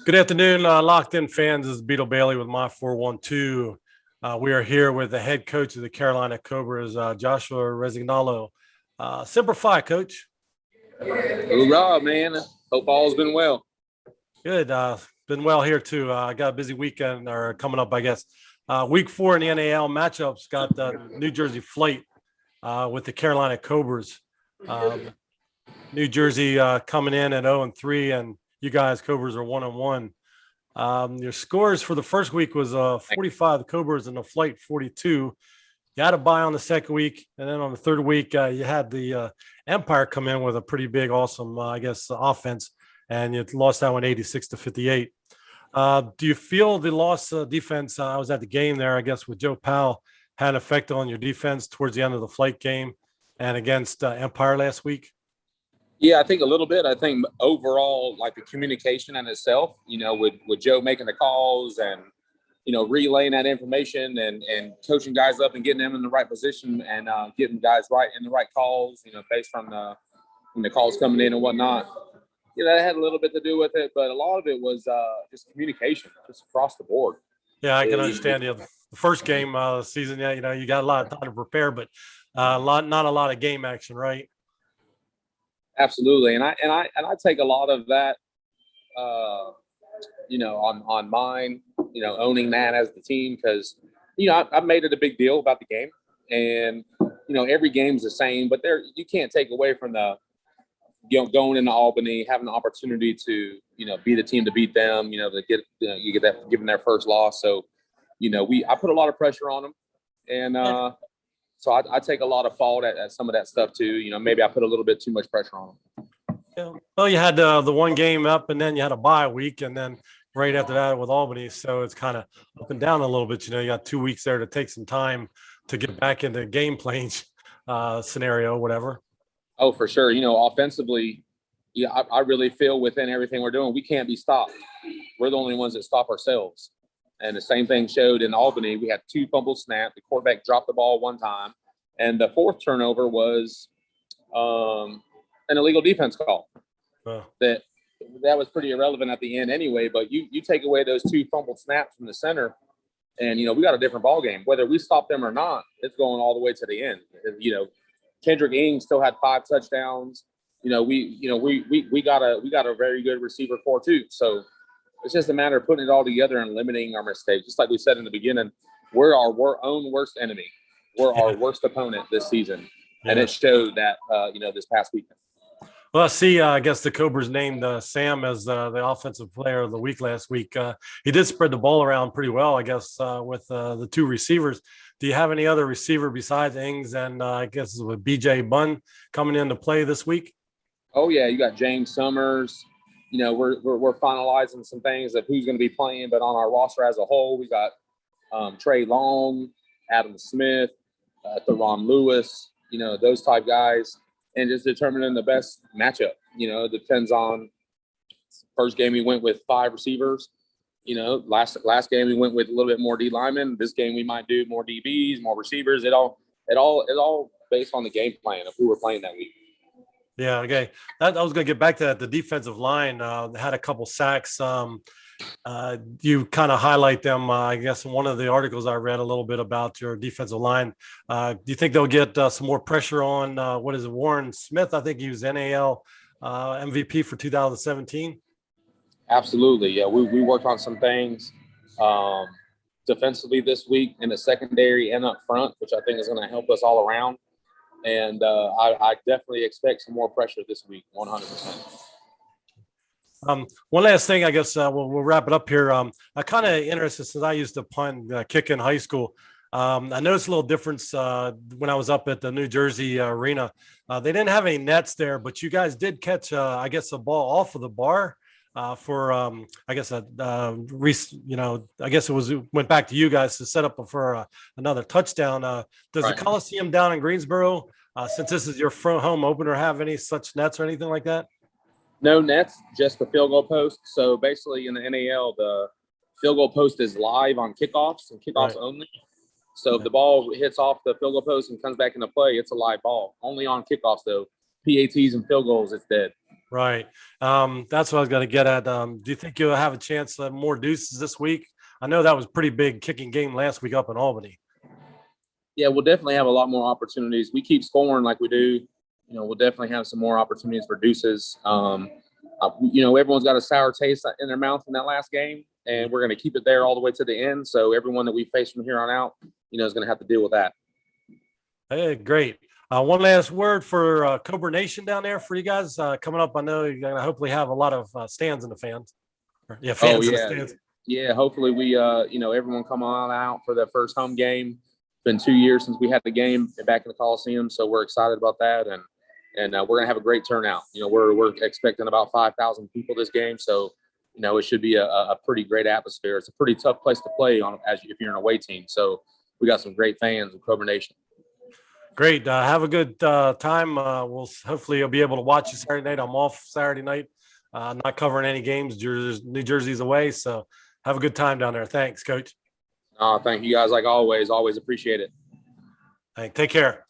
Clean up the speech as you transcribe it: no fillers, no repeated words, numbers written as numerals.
Good afternoon, locked-in fans. This is Beatle Bailey with my 412. We are here with the head coach of the Carolina Cobras, Joshua Resignalo. Semper Fi, Coach. Hoorah, man. Hope all's been well. Good. Been well here, too. I got a busy weekend or coming up, I guess. Week 4 in the NAL matchups got the New Jersey Flight with the Carolina Cobras. New Jersey coming in at 0-3, and you guys, Cobras, are 1-1. Your scores for the first week was 45, the Cobras, and the Flight 42. You had a bye on the second week, and then on the third week, you had the Empire come in with a pretty big, awesome, offense, and you lost that one 86-58. Do you feel the loss defense? I was at the game there, I guess, with Joe Powell, had an effect on your defense towards the end of the Flight game and against Empire last week? Yeah, I think a little bit. I think overall, like the communication in itself, with Joe making the calls and, relaying that information and coaching guys up and getting them in the right position and getting guys right in the right calls, based on when the calls coming in and whatnot. That had a little bit to do with it, but a lot of it was just communication, just across the board. Yeah, I can understand the first game of the season. Yeah, you got a lot of time to prepare, but not a lot of game action, right? Absolutely, and I take a lot of that, on mine, owning that as the team because, I've made it a big deal about the game, and every game's the same, but you can't take away from the, going into Albany, having the opportunity to, be the team to beat them, to get, you get that given their first loss. So, I put a lot of pressure on them, and so I take a lot of fault at some of that stuff too. Maybe I put a little bit too much pressure on them. Yeah. Well, you had the one game up, and then you had a bye week, and then right after that with Albany. So it's kind of up and down a little bit. You got 2 weeks there to take some time to get back into game playing scenario, whatever. Oh, for sure. Offensively, yeah, I really feel within everything we're doing, we can't be stopped. We're the only ones that stop ourselves. And the same thing showed in Albany. We had 2 fumble snaps. The quarterback dropped the ball one time. And the 4th turnover was an illegal defense call. That was pretty irrelevant at the end anyway. But you take away those 2 fumbled snaps from the center, and, we got a different ball game. Whether we stop them or not, it's going all the way to the end. Kendrick Ing still had 5 touchdowns. We got a very good receiver core too. So it's just a matter of putting it all together and limiting our mistakes. Just like we said in the beginning, we're our own worst enemy. We're our worst opponent this season. Yeah. And it showed that, this past weekend. Well, I guess the Cobras named Sam as the offensive player of the week last week. He did spread the ball around pretty well, I guess, with the 2 receivers. Do you have any other receiver besides Ings and I guess with BJ Bunn coming into play this week? Oh, yeah. You got James Summers. We're finalizing some things of who's going to be playing, but on our roster as a whole, we got Trey Long, Adam Smith, Theron Lewis, those type guys, and just determining the best matchup. It depends on first game we went with 5 receivers. Last game we went with a little bit more D linemen. This game we might do more DBs, more receivers. It all based on the game plan of who we're playing that week. Yeah, okay. I was going to get back to that. The defensive line had a couple sacks. You kind of highlight them, I guess, in one of the articles I read a little bit about your defensive line. Do you think they'll get some more pressure on, Warren Smith? I think he was NAL MVP for 2017. Absolutely. Yeah, we worked on some things defensively this week in the secondary and up front, which I think is going to help us all around. And I definitely expect some more pressure this week, 100%. One last thing, I guess we'll wrap it up here. I'm kind of interested since I used to punt kick in high school. I noticed a little difference when I was up at the New Jersey arena. They didn't have any nets there, but you guys did catch, I guess, a ball off of the bar for, I guess, I guess went back to you guys to set up for another touchdown. Does the Coliseum down in Greensboro, since this is your front home opener, have any such nets or anything like that? No nets, just the field goal post. So basically in the NAL, the field goal post is live on kickoffs and kickoffs only. So if the ball hits off the field goal post and comes back into play, it's a live ball. Only on kickoffs, though. PATs and field goals, it's dead. Right. That's what I was going to get at. Do you think you'll have a chance at more deuces this week? I know that was pretty big kicking game last week up in Albany. Yeah, we'll definitely have a lot more opportunities. We keep scoring like we do. We'll definitely have some more opportunities for deuces. Everyone's got a sour taste in their mouth in that last game, and we're going to keep it there all the way to the end. So everyone that we face from here on out, is going to have to deal with that. Hey, great. One last word for Cobra Nation down there for you guys coming up. I know you're going to hopefully have a lot of stands in the fans. Yeah, Oh fans in the yeah, stands. yeah. Hopefully we, everyone come on out for the first home game. It's been 2 years since we had the game back in the Coliseum, so we're excited about that, and we're gonna have a great turnout. We're expecting about 5,000 people this game, so it should be a pretty great atmosphere. It's a pretty tough place to play on if you're an away team. So we got some great fans in Cobra Nation. Great. Have a good time. We'll hopefully you'll be able to watch you Saturday night. I'm off Saturday night. Not covering any games. New Jersey's away, so have a good time down there. Thanks, Coach. Thank you guys, like always. Always appreciate it. Take care.